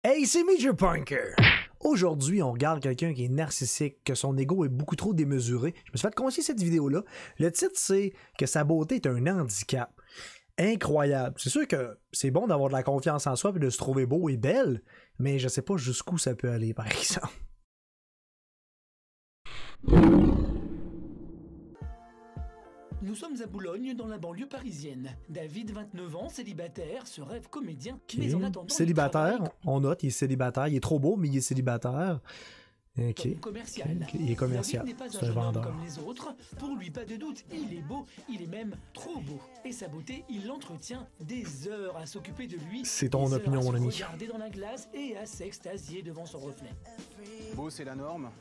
Hey, c'est Major Punker! Aujourd'hui, on regarde quelqu'un qui est narcissique, que son ego est beaucoup trop démesuré. Je me suis fait conseiller cette vidéo-là. Le titre, c'est que sa beauté est un handicap. Incroyable. C'est sûr que c'est bon d'avoir de la confiance en soi et de se trouver beau et belle, mais je sais pas jusqu'où ça peut aller, par exemple. Nous sommes à Boulogne, dans la banlieue parisienne. David, 29 ans, célibataire, se rêve comédien, mais en attendant... Célibataire, on note, il est célibataire. Il est trop beau, mais il est célibataire. Comme commercial. Il est commercial. David n'est pas C'est un un jeune homme vendeur. comme les autres. Pour lui, pas de doute, il est beau, il est même trop beau. Et sa beauté, il l'entretient des heures à s'occuper de lui. C'est ton des heures opinion, à mon se ami. regarder dans la glace et à s'extasier devant son reflet. Beau, c'est la norme.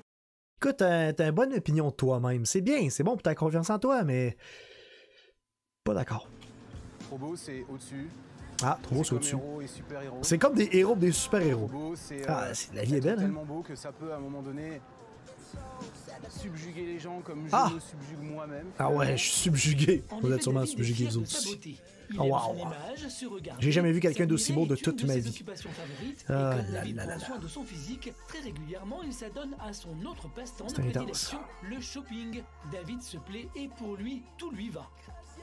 Écoute, t'as une bonne opinion de toi-même. C'est bien, c'est bon pour ta confiance en toi, mais... Pas d'accord. Trop beau, c'est au-dessus. Ah, trop beau, c'est comme au-dessus. héros et super-héros. C'est comme des héros, des super-héros. Trop beau, c'est... Ah, la vie est belle, hein? tellement beau que ça peut, à un moment donné, subjuguer les gens comme je Ah! me subjugue moi-même. Ah ouais, je suis subjugué. En Vous effet, êtes sûrement David est subjugués, fier vous de autres sa aussi. beauté. Il Oh, aime wow. son image, se regarder, J'ai jamais vu quelqu'un d'aussi beau de s'admirer toute est une ma de vie. ses occupations favorites, Ah et là comme David là prend là soin de son physique, très régulièrement, il s'adonne à son autre passe-temps de C'est intense. prédilection, le shopping. David se plaît et pour lui, tout lui va.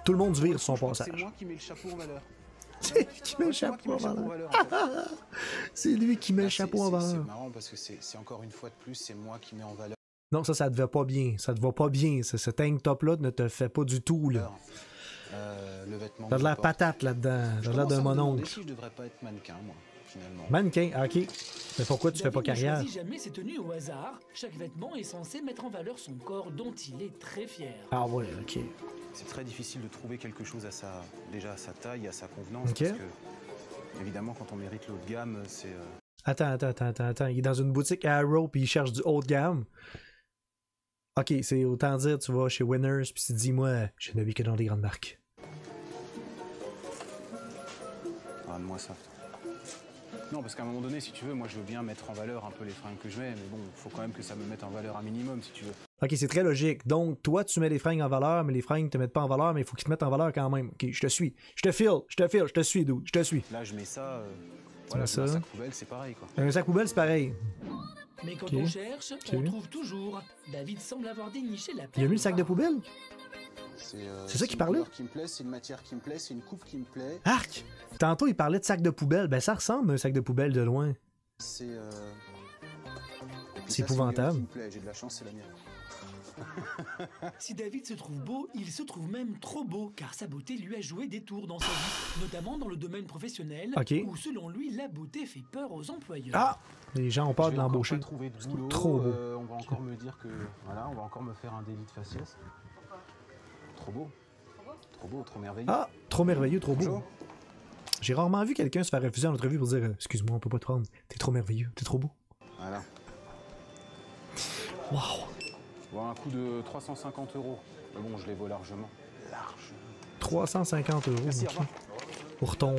Tout le monde vire son Je crois que C'est passage. moi qui mets le chapeau en valeur. C'est lui qui met le C'est moi qui chapeau mets en le chapeau en valeur. valeur. En fait. C'est lui qui met le Là, chapeau en C'est valeur. marrant parce que c'est encore une fois de plus, c'est moi qui mets en valeur. Non, ça te va pas bien. Ça te va pas bien. Ce tank top-là ne te fait pas du tout, là. Le vêtement. T'as que de la je porte. patate là-dedans. Je T'as de l'air commence d'un à me demander mononcle. si je devrais pas être mannequin, moi, finalement. Mannequin, ah, ok. Mais pourquoi tu fais pas David ne carrière? choisit jamais ses tenues au hasard. Chaque vêtement est censé mettre en valeur son corps dont il est très fier. Ah ouais, ok. C'est très difficile de trouver quelque chose à déjà à sa taille, à sa convenance. Ok. Parce que, évidemment, quand on mérite le haut de gamme, c'est... Attends. Il est dans une boutique Arrow puis il cherche du haut de gamme. Ok, c'est autant dire, tu vas chez Winners puis tu te dis, moi, je ne vis que dans des grandes marques. Ramenez-moi ça. Non, parce qu'à un moment donné, si tu veux, moi, je veux bien mettre en valeur un peu les fringues que je mets, mais bon, faut quand même que ça me mette en valeur un minimum, si tu veux. Ok, c'est très logique. Donc, toi, tu mets les fringues en valeur, mais les fringues ne te mettent pas en valeur, mais il faut qu'ils te mettent en valeur quand même. Ok, je te suis. Je te suis, dude. Je te suis. Là, je mets ça... voilà, ça. je mets un sac poubelle, c'est pareil, quoi. Un sac poubelle, c'est pareil. Mais quand Ok. on cherche, on trouve toujours. David semble avoir déniché la Il a perle mis le sac de rare. poubelle? C'est ça une qu'il parlait? couleur qui me plaît, c'est une matière qui me plaît, c'est une coupe qui me plaît. Arc! Tantôt, il parlait de sac de poubelle. Ben, ça ressemble à un sac de poubelle de loin. C'est... et puis C'est ça, épouvantable. une qui me plaît, j'ai de la chance, c'est la mienne. Si David se trouve beau, il se trouve même trop beau, car sa beauté lui a joué des tours dans sa vie, notamment dans le domaine professionnel, Ok. où selon lui, la beauté fait peur aux employeurs. Ah! Les gens ont peur Je de vais encore l'embaucher. pas trouver de boulot, trop beau. on va encore me dire que... Voilà, on va encore me faire un délit de faciès. Trop beau. Trop beau, trop merveilleux. Ah! Trop merveilleux, trop beau. Bonjour. J'ai rarement vu quelqu'un se faire refuser en entrevue pour dire excuse-moi, on peut pas te prendre. T'es trop merveilleux, t'es trop beau. Voilà. Wow! Bon, un coût de 350 €. Mais bon, je les vaux largement. 350 €. Merci, au ok. revoir. Pour ton.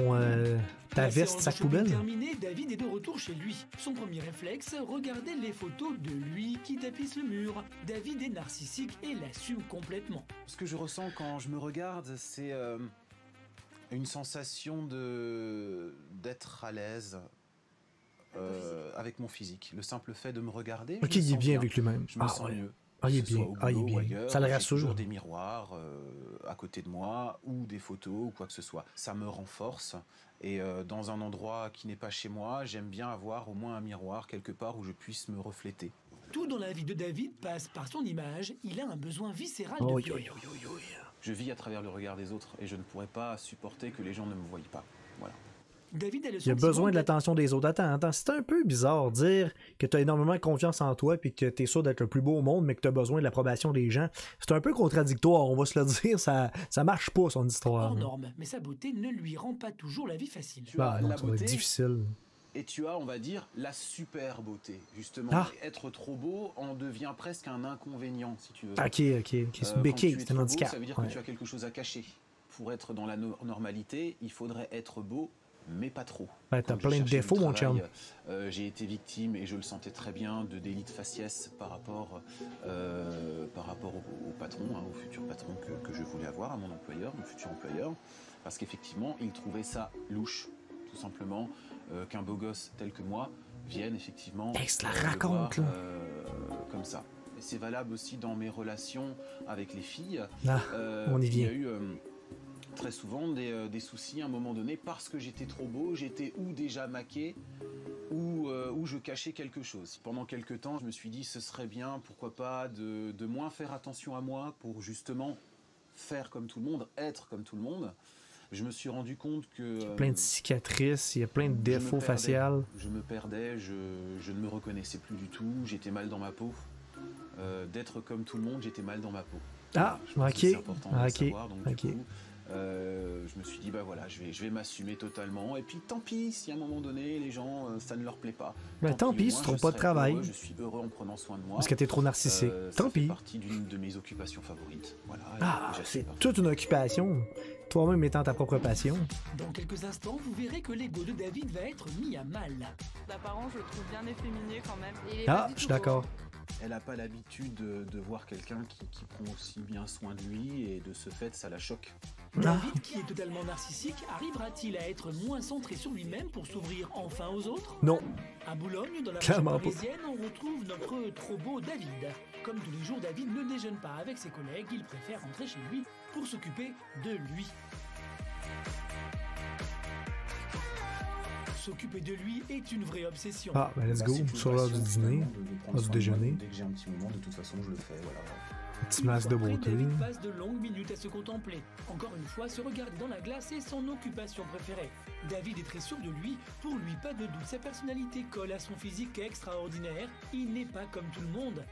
Ta La veste séance sac de shopping poubelle? terminée, David est de retour chez lui. Son premier réflexe, regarder les photos de lui qui tapisse le mur. David est narcissique et l'assume complètement. Ce que je ressens quand je me regarde, c'est une sensation d'être à l'aise avec mon physique. Le simple fait de me regarder, Ok, je me il est sens bien avec lui-même. Je me Ah sens ouais. mieux. Ah, il est Que ce bien. soit au Ah, il est boulot ou bien. ailleurs, Ça le j'ai rassure. toujours des miroirs à côté de moi ou des photos ou quoi que ce soit. Ça me renforce et dans un endroit qui n'est pas chez moi, j'aime bien avoir au moins un miroir quelque part où je puisse me refléter. Tout dans la vie de David passe par son image. Il a un besoin viscéral de Oh, plaire. Je vis à travers le regard des autres et je ne pourrais pas supporter que les gens ne me voient pas. Voilà. David a le Il a sentiment besoin de d'être- l'attention des autres. Attends, c'est un peu bizarre de dire que tu as énormément confiance en toi puis que tu es sûr d'être le plus beau au monde, mais que tu as besoin de l'approbation des gens. C'est un peu contradictoire, on va se le dire. Ça marche pas, son histoire. hors là. norme, mais sa beauté ne lui rend pas toujours la vie facile. Tu Bah as non, la ça va être beauté difficile. et tu as, on va dire, la super beauté. Justement, Ah. être trop beau en devient presque un inconvénient, si tu veux. Ok. C'est une Quand béquille, tu es c'est un trop beau, handicap. ça veut dire Ouais. que tu as quelque chose à cacher. Pour être dans la normalité, il faudrait être beau, mais pas trop. Ouais, t'as Quand je plein de cherchais défauts, du mon chum. travail, j'ai été victime, et je le sentais très bien, de délit de faciès par rapport au patron, hein, au futur patron que je voulais avoir, à mon employeur, mon futur employeur. Parce qu'effectivement, il trouvait ça louche, tout simplement. qu'un beau gosse tel que moi vienne effectivement Se la le raconte, voir, là. comme ça. Et c'est valable aussi dans mes relations avec les filles. Ah, on y Il y vient. a eu très souvent des soucis à un moment donné parce que j'étais trop beau, j'étais ou déjà maqué ou je cachais quelque chose. Pendant quelques temps, je me suis dit ce serait bien, pourquoi pas, de moins faire attention à moi pour justement faire comme tout le monde, être comme tout le monde. Je me suis rendu compte que Plein de cicatrices, il y a plein de je me défauts perdais. faciaux. Je me perdais, je ne me reconnaissais plus du tout, j'étais mal dans ma peau. D'être comme tout le monde, j'étais mal dans ma peau. Ah, Je pense que ok. c'est important de le Ok. savoir, donc Ok. du coup, je me suis dit, bah voilà, je vais m'assumer totalement. Et puis tant pis si à un moment donné, les gens, ça ne leur plaît pas. Ben, tant pis, moi, tu trouves je pas de serai travail. heureux, je suis heureux en prenant soin de moi. Parce que t'es trop narcissique. Ça Tant fait pis. partie d'une de mes occupations favorites. Voilà, Ah, et j'assume c'est parfaitement. toute une occupation. Toi-même étant ta propre passion. Dans quelques instants, vous verrez que l'ego de David va être mis à mal. D'apparence, je le trouve bien efféminé quand même. Il est Ah, pas du je suis tout beau, d'accord. Elle n'a pas l'habitude de voir quelqu'un qui prend aussi bien soin de lui, et de ce fait, ça la choque. Ah. David, qui est totalement narcissique, arrivera-t-il à être moins centré sur lui-même pour s'ouvrir enfin aux autres? Non. À Boulogne, dans la région Clairement pas. parisienne, on retrouve notre trop beau David. Comme tous les jours, David ne déjeune pas avec ses collègues, il préfère rentrer chez lui pour s'occuper de lui. S'occuper de lui est une vraie obsession. Ah, ben let's Bah, go. c'est une Sur l'heure du passion, dîner. finalement, de prendre Ah, du soin de moi. déjeuner. Dès que j'ai un petit moment, de toute façon, je le fais. Voilà. Petit Une masque fois de prêt, beauté. David passe de longues minutes à se contempler. Encore une fois, se regarder dans la glace est son occupation préférée. David est très sûr de lui. Pour lui, pas de doute, sa personnalité colle à son physique extraordinaire. Il n'est pas comme tout le monde.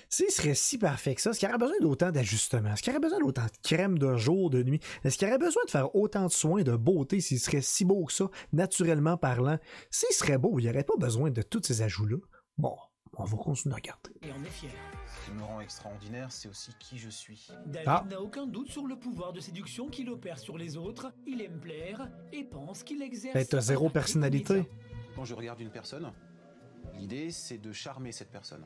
S'il serait si parfait que ça, est-ce qu'il aurait besoin d'autant d'ajustements? Est-ce qu'il aurait besoin d'autant de crème de jour, de nuit? Est-ce qu'il aurait besoin de faire autant de soins de beauté s'il serait si beau que ça, naturellement parlant? S'il serait beau, il n'y aurait pas besoin de tous ces ajouts-là. Bon, on va continuer à regarder. Et en est fier. Ce qui me rend extraordinaire, c'est aussi qui je suis. David Ah. n'a aucun doute sur le pouvoir de séduction qu'il opère sur les autres. Il aime plaire et pense qu'il exerce... Ben, t'as zéro un personnalité. métier. Quand je regarde une personne, l'idée, c'est de charmer cette personne.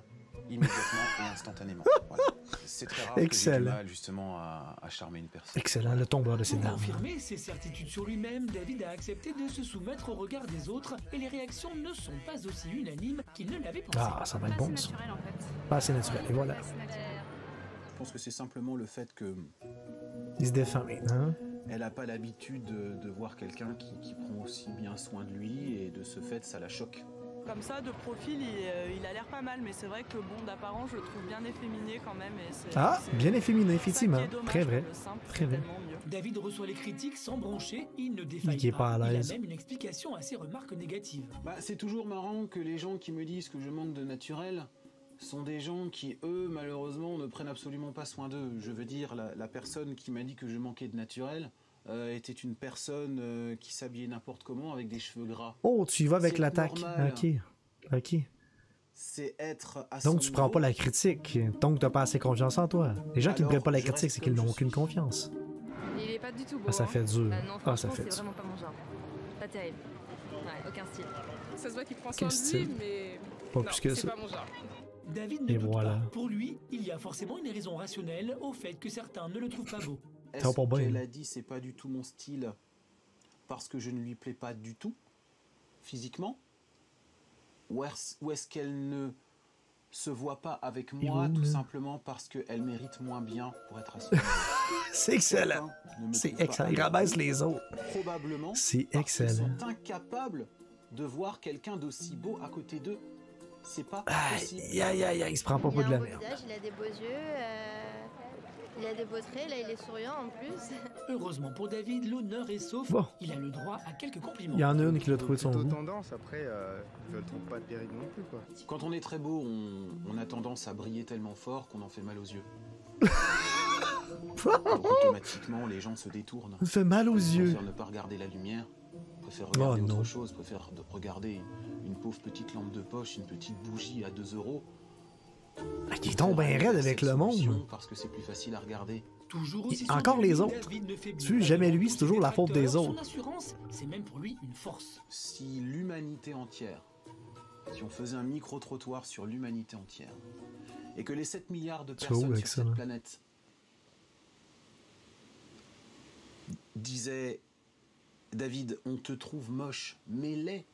Immédiatement et instantanément. Voilà. C'est très rare que j'ai Excellent. du mal, justement, à charmer une personne. Excellent, le tombeur de ses Pour dames. confirmer ses certitudes sur lui-même, David a accepté de se soumettre au regard des autres et les réactions ne sont pas aussi unanimes qu'il ne l'avait pensé. Ah, ça va être Pas bon, assez ça. naturel en fait. Pas assez naturel. Et voilà. Pas assez naturel. Je pense que c'est simplement le fait que Il se défend maintenant. elle n'a pas l'habitude de voir quelqu'un qui prend aussi bien soin de lui, et de ce fait, ça la choque. Comme ça, de profil, il a l'air pas mal, mais c'est vrai que bon, d'apparence, je le trouve bien efféminé quand même. Et Ah, bien efféminé, ça qui effectivement. est dommage, Très vrai. le simple, Très c'est vrai. tellement mieux. David reçoit les critiques sans broncher, il ne défaille Il est pas à Il a l'aise. même une explication à ses remarques négatives. Bah, c'est toujours marrant que les gens qui me disent que je manque de naturel sont des gens qui, eux, malheureusement, ne prennent absolument pas soin d'eux. Je veux dire, la personne qui m'a dit que je manquais de naturel était une personne qui s'habillait n'importe comment avec des cheveux gras. Oh, tu y vas avec C'est l'attaque. normal. Ok. Ok. C'est être à Donc son tu prends pas niveau. la critique. Donc t'as pas assez confiance en toi. Les gens qui ne Alors, prennent pas la je critique, reste c'est qu'ils comme n'ont je aucune suis. confiance. Il est pas du tout beau. Ah, ça hein. fait dur. Ah non, Ah, ça franchement, fait c'est dur. vraiment pas mon genre. Pas terrible. Ouais, aucun style. Ça se voit qu'il prend Quel soin de lui, style? mais Pas non, plus que c'est ça. pas mon genre. David ne Et doute voilà. pas. Pour lui, il y a forcément une raison rationnelle au fait que certains ne le trouvent pas beau. Est-ce Ça va pas bien. qu'elle a dit c'est pas du tout mon style parce que je ne lui plais pas du tout physiquement, ou est-ce qu'elle ne se voit pas avec moi où, tout là? simplement parce qu'elle mérite moins bien pour être à son niveau. C'est excellent. Certains ne me C'est trouvent pas excellent. Il admirable, rabaisse les autres. probablement C'est parce qu'ils excellent. sont incapables de voir quelqu'un d'aussi beau à côté d'eux. C'est pas possible. Aïe, aïe, aïe, aïe, il se prend pas Il pour a de la un beau merde. visage, il a des beaux yeux, il a des beaux traits, là il est souriant en plus. Heureusement pour David, l'honneur est sauf. Bon. Il a le droit à quelques compliments. Il y en a une qui l'a trouvé de son Plutôt goût. tendance, après, je le trouve pas terrible non plus, quoi. Quand on est très beau, on a tendance à briller tellement fort qu'on en fait mal aux yeux. Donc automatiquement, les gens se détournent. Ça fait mal aux yeux. Préfèrent ne pas regarder la lumière, préfèrent regarder Oh, autre non. chose, préfèrent regarder une pauvre petite lampe de poche, une petite bougie à 2 €. Ah, qui tombe bien raide avec le monde. Parce que c'est plus facile à regarder. Toujours aussi Encore sûr de les lui, autres. David ne faiblit Tu sais, pas jamais devant lui, tous c'est toujours ses la faute des détracteurs. autres. Son assurance, c'est même pour lui une force. Si l'humanité entière, si on faisait un micro-trottoir sur l'humanité entière, et que les 7 milliards de Tu vas où personnes avec sur ça, cette là? planète disaient David, on te trouve moche, mais laid,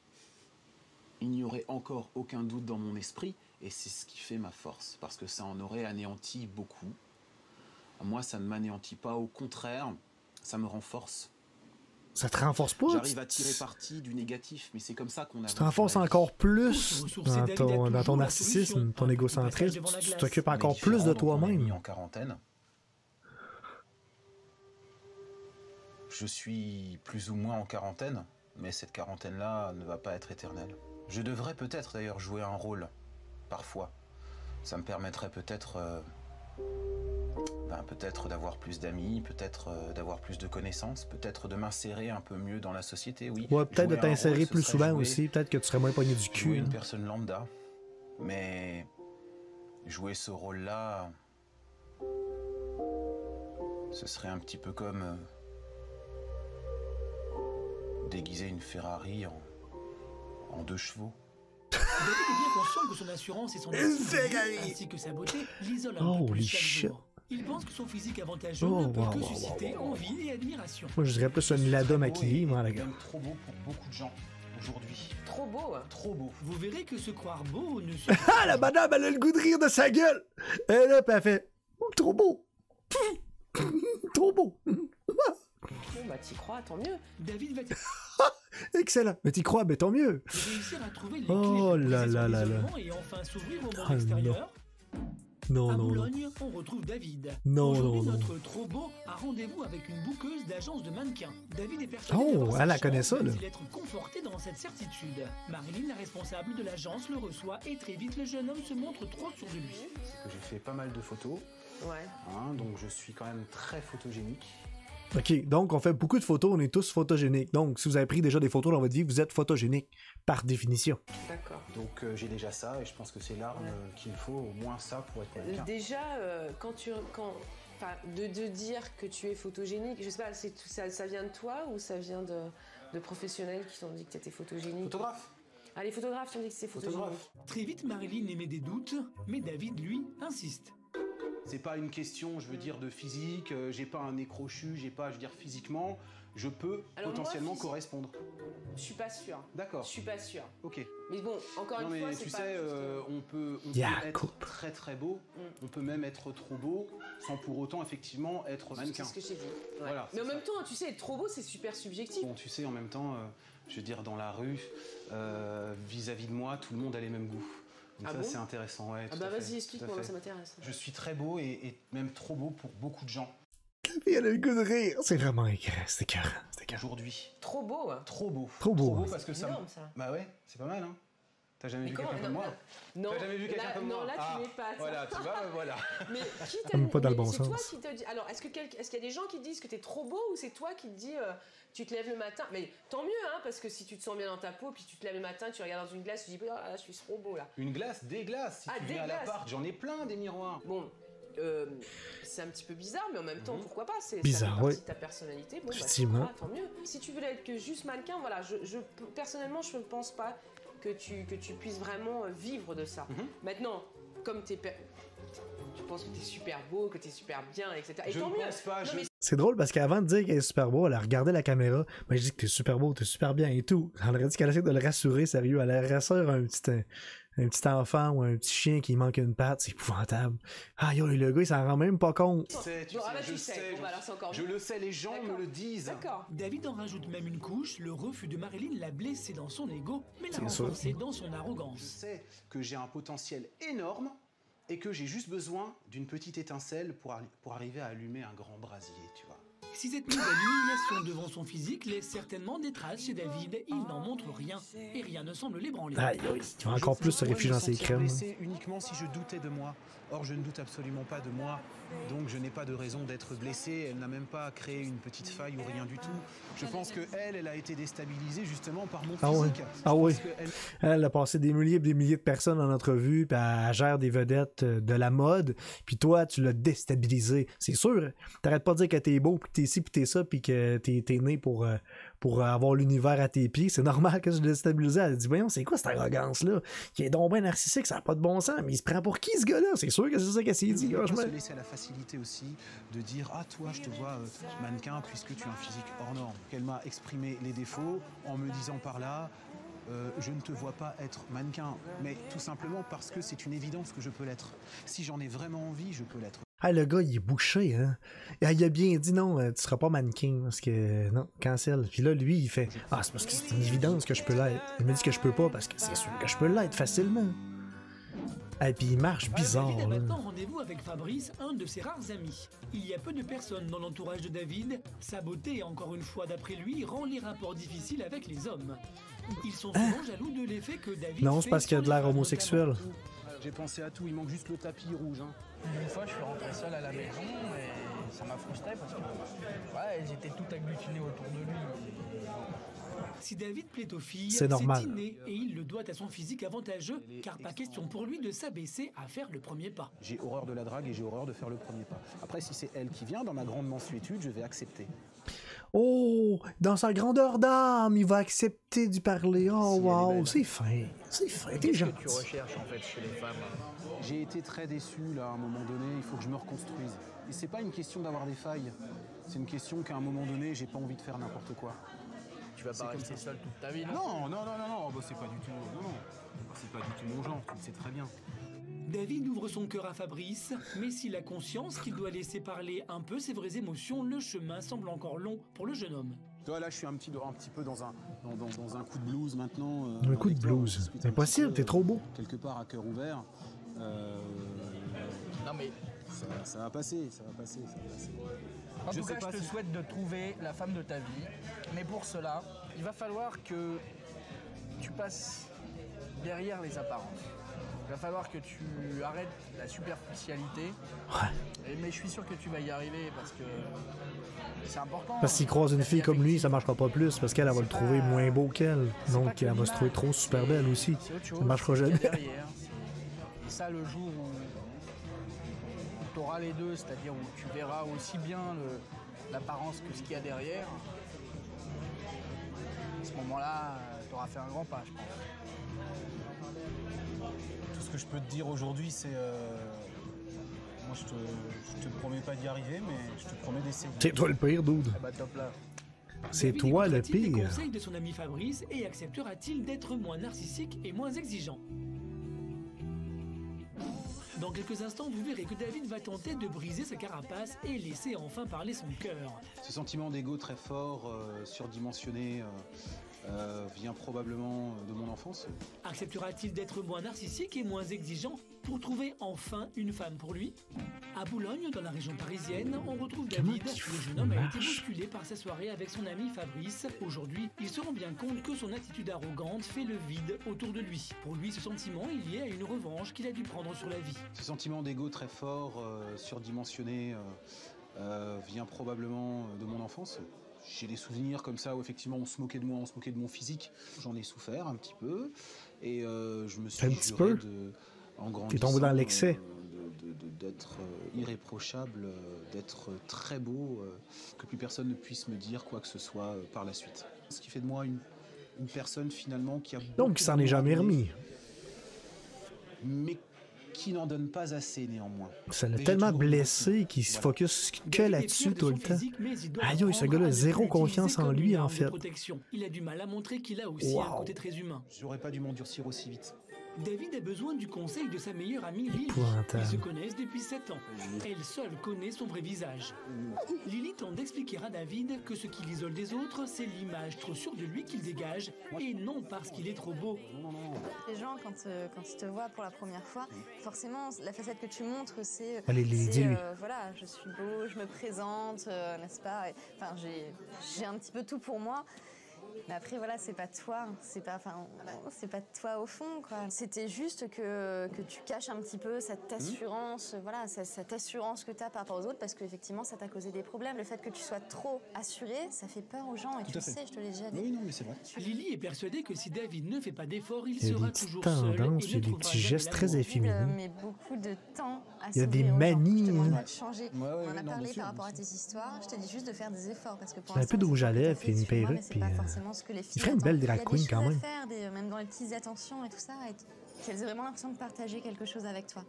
il n'y aurait encore aucun doute dans mon esprit, et c'est ce qui fait ma force, parce que ça en aurait anéanti beaucoup. Moi, ça ne m'anéantit pas, au contraire, ça me renforce. Ça te renforce pas? J'arrive à tirer parti du négatif, mais c'est comme ça qu'on a... Tu te renforces encore plus dans ton narcissisme, ton égocentrisme. Tu t'occupes encore plus de toi-même. En quarantaine. Je suis plus ou moins en quarantaine, mais cette quarantaine-là ne va pas être éternelle. Je devrais peut-être d'ailleurs jouer un rôle, parfois. Ça me permettrait peut-être peut-être d'avoir plus d'amis, peut-être d'avoir plus de connaissances, peut-être de m'insérer un peu mieux dans la société, oui. Ouais, peut-être de Jouer un t'insérer rôle, ce plus serait souvent jouer- aussi, peut-être que tu serais moins pogné du jouer cul. une Hein. personne lambda, mais jouer ce rôle-là, ce serait un petit peu comme déguiser une Ferrari en 2 chevaux. David est bien conscient que son assurance et son Ferrari. ainsi que sa beauté l'isolent un peu Holy plus chaque shit. jour. Il pense que son physique avantageux Oh, ne peut wow, que wow, susciter wow, wow. envie et admiration. Moi, je dirais plus une Lada maquillée, moi, la gars. Même trop beau pour beaucoup de gens aujourd'hui. Trop beau. Hein. Trop beau. Vous verrez que se croire beau ne suffit Ah, la madame, elle a le goût de rire de sa gueule! Et là, puis elle fait trop beau! Trop beau! Bon, bah, t'y crois, tant mieux. David va Excellent! Mais t'y crois, mais tant mieux! réussir à trouver les Oh clés là pour là briser là son là. isolement et enfin s'ouvrir au monde Ah, extérieur. Non, À non, non. Boulogne, on retrouve David. Non, Aujourd'hui, non, non. notre trop beau a rendez-vous avec une bouqueuse d'agence de mannequins. David est persuadé Oh, d'avoir sa elle, elle chance, connaît ça, là. va-t-il être conforté dans cette certitude. Marilyn, la responsable de l'agence, le reçoit et très vite, le jeune homme se montre trop sûr de lui. C'est que j'ai fait pas mal de photos, Ouais. donc je suis quand même très photogénique. OK, donc on fait beaucoup de photos, on est tous photogéniques. Donc, si vous avez pris déjà des photos dans votre vie, vous êtes photogénique, par définition. D'accord. Donc j'ai déjà ça et je pense que c'est l'arme qu'il me faut, au moins ça pour être mannequin. Déjà, de dire que tu es photogénique, je sais pas, ça vient de toi ou ça vient de professionnels qui t'ont dit que tu étais photogénique? Photographe. Ah, les photographes t'ont dit que c'était photogénique. Photographe. Très vite, Marilyn émet des doutes, mais David, lui, insiste. C'est pas une question, je veux dire, de physique, j'ai pas un nez crochu, j'ai pas, je veux dire, physiquement, je peux Alors, potentiellement moi, correspondre. Je suis pas sûre. D'accord. Je suis pas sûre. Ok. Mais bon, encore Non une fois, mais c'est tu pas sais, juste, on peut Jacob. être très très beau, on peut même être trop beau, sans pour autant effectivement être mannequin. C'est ce que j'ai dit. Ouais. Voilà, Mais en c'est même temps, tu sais, être trop beau, c'est super subjectif. Bon, tu sais, en même temps, je veux dire, dans la rue, vis-à-vis de moi, tout le monde a les mêmes goûts. Donc Ah ça, bon c'est intéressant, ouais. Ah tout bah à fait, vas-y, tout explique-moi, à fait. ça m'intéresse. Je suis très beau et même trop beau pour beaucoup de gens. La fille, elle a le goût de rire. C'est vraiment écœurant, c'est écœurant, c'est écœurant. Aujourd'hui, Trop beau. Hein. trop beau. Trop beau. parce que ça. Énorme, ça. Bah ouais, c'est pas mal, hein. T'as jamais Mais vu comment quelqu'un comme moi? Non, T'as jamais vu quelqu'un là, comme moi? non, là, Ah, tu n'es pas. ça. Voilà, tu vois, voilà. Mais qui t'a Mais pas dans le bon c'est toi sens. qui te dit. Alors, est-ce qu'il y a des gens qui te disent que t'es trop beau ou c'est toi qui te dis tu te lèves le matin? Mais tant mieux, hein, parce que si tu te sens bien dans ta peau, puis tu te lèves le matin, tu regardes dans une glace, tu dis ah, je suis trop beau là. Une glace, des glaces. Si Ah, tu des viens à glaces. l'appart, j'en ai plein des miroirs. Bon, c'est un petit peu bizarre, mais en même temps, pourquoi pas? C'est Bizarre, ça fait partie ouais. de ta personnalité. Bon, bah, Effectivement. tant mieux. Si tu veux être que juste mannequin, voilà, personnellement, je ne pense pas que tu puisses vraiment vivre de ça. Maintenant, comme tu penses que tu es super beau, que tu es super bien, etc. Et Je tant ne mieux. pense pas, Non, je- mais C'est drôle parce qu'avant de dire qu'elle est super beau, elle a regardé la caméra. Mais je dis que t'es super beau, t'es super bien et tout. Elle aurait dit qu'elle essaie de le rassurer, sérieux. Elle rassure un petit enfant ou un petit chien qui manque une patte. C'est épouvantable. Ah, yo, le gars, il s'en rend même pas compte. Tu sais, tu Bon, ah sais, bah, je tu sais. sais, Bon, bah, alors, c'est encore je mieux. le sais, les gens D'accord. me le disent. D'accord. David en rajoute même une couche, le refus de Marilyn l'a blessé dans son ego, mais l'a C'est sûr. renforcé dans son Je arrogance. sais que j'ai un potentiel énorme et que j'ai juste besoin d'une petite étincelle pour arriver à allumer un grand brasier, tu vois. Si cette nouvelle humiliation devant son physique laisse certainement des traces chez David, il n'en montre rien et rien ne semble l'ébranler. Aïe, aïe, il va encore plus se réfugier dans ses crèmes. blessé uniquement si je doutais de moi. Or, je ne doute absolument pas de moi. Donc, je n'ai pas de raison d'être blessé. Elle n'a même pas créé une petite faille ou rien du tout. Je pense que elle a été déstabilisée justement par mon Ah ouais. physique. Ah Je ouais. pense que elle- Elle a passé des milliers et des milliers de personnes en entrevue, puis elle gère des vedettes de la mode, puis toi, tu l'as déstabilisé. C'est sûr, t'arrêtes pas de dire que t'es beau, puis que t'es ci, puis t'es ça, puis que t'es né pour avoir l'univers à tes pieds. C'est normal que je l'ai déstabilisé. Elle a dit, voyons, c'est quoi cette arrogance-là? Qui est donc bien narcissique, ça n'a pas de bon sens, mais il se prend pour qui, ce gars-là? C'est sûr que c'est ça qu'elle s'est dit, ne pas franchement. se laisser à la facilité aussi de dire ah toi je te vois mannequin puisque tu as un physique hors norme. Elle m'a exprimé les défauts en me disant par là je ne te vois pas être mannequin, mais tout simplement parce que c'est une évidence que je peux l'être. Si j'en ai vraiment envie, je peux l'être. Ah, le gars, il est bouché, hein. Et il a bien dit non, tu seras pas mannequin, parce que non, cancel. Puis là, lui, il fait ah, c'est parce que c'est une évidence que je peux l'être. Il me dit que je peux pas, parce que c'est sûr que je peux l'être facilement. Et puis il marche bizarre. David a là. maintenant rendez-vous avec Fabrice, un de ses rares amis. Il y a peu de personnes dans l'entourage de David. Sa beauté, encore une fois d'après lui, rend les rapports difficiles avec les hommes. Ils sont souvent jaloux de l'effet que David Non, c'est fait parce qu'il y a sur de l'air les femmes, homosexuel. notamment. J'ai pensé à tout, il manque juste le tapis rouge. Hein. Une fois, je suis rentré seul à la maison et ça m'a frustré parce que ouais, j'étais tout agglutiné autour de lui. Si David plaît aux filles, C'est normal. inné et il le doit à son physique avantageux, car pas question pour lui de s'abaisser à faire le premier pas. J'ai horreur de la drague et j'ai horreur de faire le premier pas. Après, si c'est elle qui vient, dans ma grande mansuétude, je vais accepter. Oh, dans sa grandeur d'âme, il va accepter d'y parler. Oh, Si elle est wow, belle. c'est fin. C'est fin, t'es Qu'est-ce que gentil. tu recherches en fait chez les femmes? J'ai été très déçu là à un moment donné, il faut que je me reconstruise. Et c'est pas une question d'avoir des failles, c'est une question qu'à un moment donné, j'ai pas envie de faire n'importe quoi. Tu vas pas rester seul toute ta vie, Non, bah, c'est pas du tout. Non. C'est pas du tout mon genre, tu le sais très bien. David ouvre son cœur à Fabrice, mais s'il a conscience qu'il doit laisser parler un peu ses vraies émotions, le chemin semble encore long pour le jeune homme. Toi là je suis un petit peu dans un coup de blues maintenant. Un coup de avec toi, on blues. discute un Impossible, petit peu, t'es trop beau. Quelque part à cœur ouvert. Non mais Ça va passer. en Je tout sais cas, pas je te si- souhaite de trouver la femme de ta vie. Mais pour cela, il va falloir que tu passes derrière les apparences. Il va falloir que tu arrêtes la superficialité. Mais je suis sûr que tu vas y arriver parce que c'est important. Parce qu'il croise une fille comme lui, ça marchera pas plus, parce qu'elle elle va le trouver moins beau qu'elle. Donc elle va se trouver trop super belle aussi. C'est autre chose, Ça marchera c'est ce qu'il y a jamais. derrière. Et ça, le jour où tu auras les deux, c'est-à-dire où tu verras aussi bien l'apparence que ce qu'il y a derrière, à ce moment-là, tu auras fait un grand pas, je pense. Tout ce que je peux te dire aujourd'hui, c'est. Moi, je te promets pas d'y arriver, mais je te promets d'essayer. C'est toi le pire, dude. Ah bah top là. C'est David toi le écoutera-t-il les pire. conseils de son ami Fabrice et acceptera-t-il d'être moins narcissique et moins exigeant? Dans quelques instants, vous verrez que David va tenter de briser sa carapace et laisser enfin parler son cœur. Ce sentiment d'ego très fort, surdimensionné, vient probablement de mon enfance. Acceptera-t-il d'être moins narcissique et moins exigeant pour trouver enfin une femme pour lui? À Boulogne, dans la région parisienne, on retrouve Comment David. qu'il Le jeune homme a été marche? bousculé par sa soirée avec son ami Fabrice. Aujourd'hui, il se rend bien compte que son attitude arrogante fait le vide autour de lui. Pour lui, ce sentiment est lié à une revanche qu'il a dû prendre sur la vie. Ce sentiment d'ego très fort, surdimensionné, vient probablement de mon enfance. J'ai des souvenirs comme ça où effectivement on se moquait de moi, on se moquait de mon physique. J'en ai souffert un petit peu et je me suis Un petit juré peu? en grandissant, T'es tombé dans l'excès. d'être irréprochable, d'être très beau, que plus personne ne puisse me dire quoi que ce soit par la suite. Ce qui fait de moi une personne finalement qui a Donc il s'en est jamais remis. mais qui n'en donne pas assez néanmoins. Ça l'a Mais j'ai tellement toujours blessé qu'il se Voilà. focus que David est là-dessus fier de tout son le temps. physique, mais il doit Aïe, ce apprendre gars-là a à ne zéro plus l'utiliser confiance en comme lui, une en arme de fait. protection. Il a du mal à montrer qu'il a aussi Wow. un côté très humain. J'aurais pas dû m'endurcir aussi vite. David a besoin du conseil de sa meilleure amie Lily. Épouvantable. Ils se connaissent depuis 7 ans. Elle seule connaît son vrai visage. Lily tente d'expliquer à David que ce qui l'isole des autres, c'est l'image trop sûre de lui qu'il dégage, et non parce qu'il est trop beau. Les gens, quand ils te voient pour la première fois, forcément, la facette que tu montres, c'est... Allez, dis-lui. Voilà, je suis beau, je me présente, n'est-ce pas? Enfin, j'ai un petit peu tout pour moi. Mais après, voilà, c'est pas toi, c'est pas toi au fond, quoi. C'était juste que tu caches un petit peu cette assurance, voilà, cette assurance que tu as par rapport aux autres, parce qu'effectivement, ça t'a causé des problèmes. Le fait que tu sois trop assuré, ça fait peur aux gens, et tu le sais, je te l'ai déjà dit. Oui, non, mais c'est vrai. Lily est persuadée que si David ne fait pas d'efforts, il Il y a sera des petites toujours seul et tendances, il y a ne des trouvera petits jamais gestes très l'amour. efféminés. Mais beaucoup de temps à Il y a des s'ouvrir aux gens. manies, Je te demande hein. pas de changer. Ouais, On en a non, bien parlé sûr, par rapport à bien tes histoires. Je te dis juste de faire des efforts parce que pour Un peu l'instant, de rouge c'est à pas tout lèvres fait puis une sur moi, mais perruque, c'est puis, pas forcément ce que les filles ferait une belle attendent. drag Il y a des queen, choses quand à même. faire, même dans les petites attentions et tout ça, et qu'elles aient vraiment l'impression de partager quelque chose avec toi,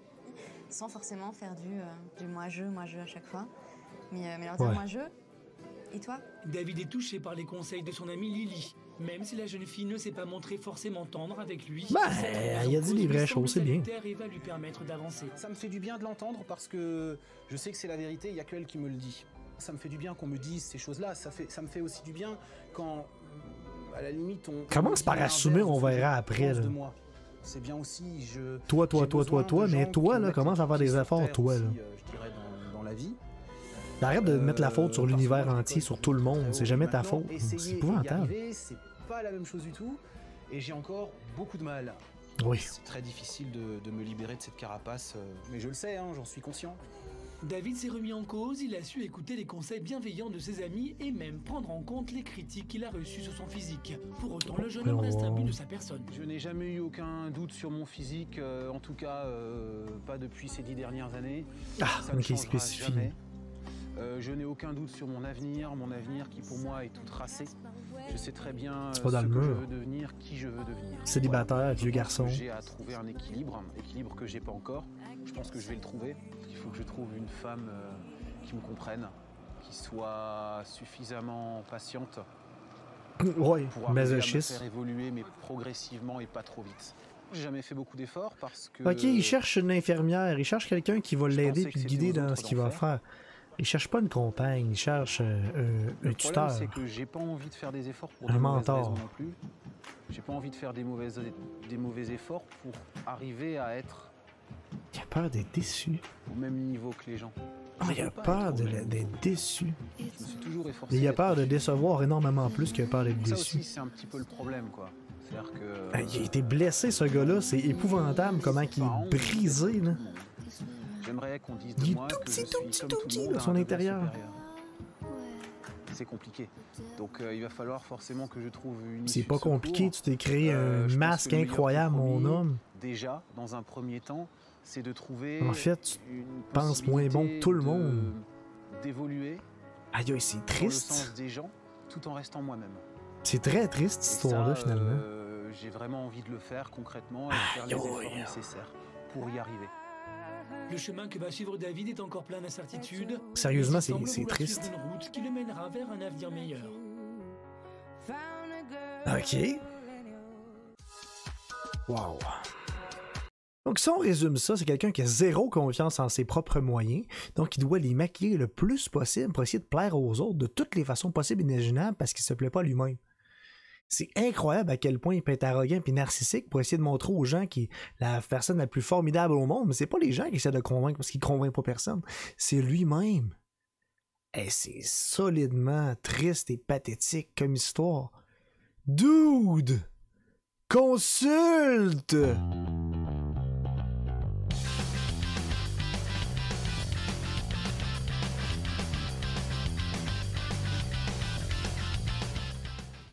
sans forcément faire du moi-je à chaque fois, mais leur dire Ouais. moi-je. Et toi? David est touché par les conseils de son amie Lily. Même si la jeune fille ne s'est pas montrée forcément tendre avec lui, Ben, cette remise il a en dit cause des vraies lui semble choses, c'est bien. salutaire et va lui permettre d'avancer. Ça me fait du bien de l'entendre parce que je sais que c'est la vérité, il n'y a que elle qui me le dit. Ça me fait du bien qu'on me dise ces choses-là, ça me fait aussi du bien quand, à la limite, on... Commence par assumer, on verra après. Là. C'est bien aussi, Toi, mais toi, là, commence à faire des efforts, toi, là. Je dirais dans la vie. Arrête de mettre la faute sur l'univers entier, sur tout le monde. C'est jamais ta faute. C'est épouvantable. C'est pas la même chose du tout. Et j'ai encore beaucoup de mal. Oui. C'est très difficile de me libérer de cette carapace. Mais je le sais, hein, j'en suis conscient. David s'est remis en cause, il a su écouter les conseils bienveillants de ses amis et même prendre en compte les critiques qu'il a reçues sur son physique. Pour autant, le jeune homme reste imbu de sa personne. Je n'ai jamais eu aucun doute sur mon physique, en tout cas pas depuis ces 10 dernières années. Ah, ça ne changera spécifique. jamais. Je n'ai aucun doute sur mon avenir qui pour moi est tout tracé. Je sais très bien ce que je veux devenir, qui je veux devenir. Célibataire, voilà. vieux garçon. J'ai à trouver un équilibre que j'ai pas encore. Je pense que je vais le trouver. Il faut que je trouve une femme qui me comprenne, qui soit suffisamment patiente ouais, pour arriver à me masochiste. faire évoluer, mais progressivement et pas trop vite. J'ai jamais fait beaucoup d'efforts parce que... Ok, il cherche une infirmière, il cherche quelqu'un qui va l'aider et le guider dans ce qu'il va faire. Il cherche pas une compagne, il cherche un tuteur. Le problème, c'est que j'ai pas envie de faire des efforts pour un des mauvaises mentor. raisons non plus. J'ai pas envie de faire des mauvais efforts pour arriver à être... Il a peur d'être déçu. Au même niveau que les gens. Oh, il a peur d'être déçu. Je me suis toujours efforcé. Il a peur de décevoir énormément plus qu'il a peur d'être déçu. Ça aussi, c'est un petit peu le problème, quoi. C'est-à-dire que... Il a été blessé, ce gars-là. C'est épouvantable comment il est brisé, là. J'aimerais qu'on dise de moi que je suis comme tout le monde dans son intérieur. C'est compliqué. Donc il va falloir forcément que je trouve une issue C'est pas de secours. compliqué, tu t'es créé un masque incroyable, mon homme. Déjà, dans un premier temps, c'est de trouver en fait, tu penses moins bon que tout le monde. D'évoluer. Aïe, c'est triste. Dans le sens des gens, tout en restant moi-même. C'est très triste, cette histoire-là, finalement. J'ai vraiment envie de le faire concrètement et de faire les efforts nécessaires pour y arriver. Le chemin que va suivre David est encore plein d'incertitudes. Sérieusement, c'est triste. Une route qui le mènera vers un avenir meilleur. Ok. Wow. Donc, si on résume ça, c'est quelqu'un qui a zéro confiance en ses propres moyens. Donc, il doit les maquiller le plus possible pour essayer de plaire aux autres de toutes les façons possibles et imaginables parce qu'il se plaît pas lui-même. C'est incroyable à quel point il peut être arrogant et narcissique pour essayer de montrer aux gens qu'il est la personne la plus formidable au monde. Mais c'est pas les gens qui essaient de le convaincre parce qu'il convainc pas personne. C'est lui-même. Et c'est solidement triste et pathétique comme histoire. Dude! Consulte!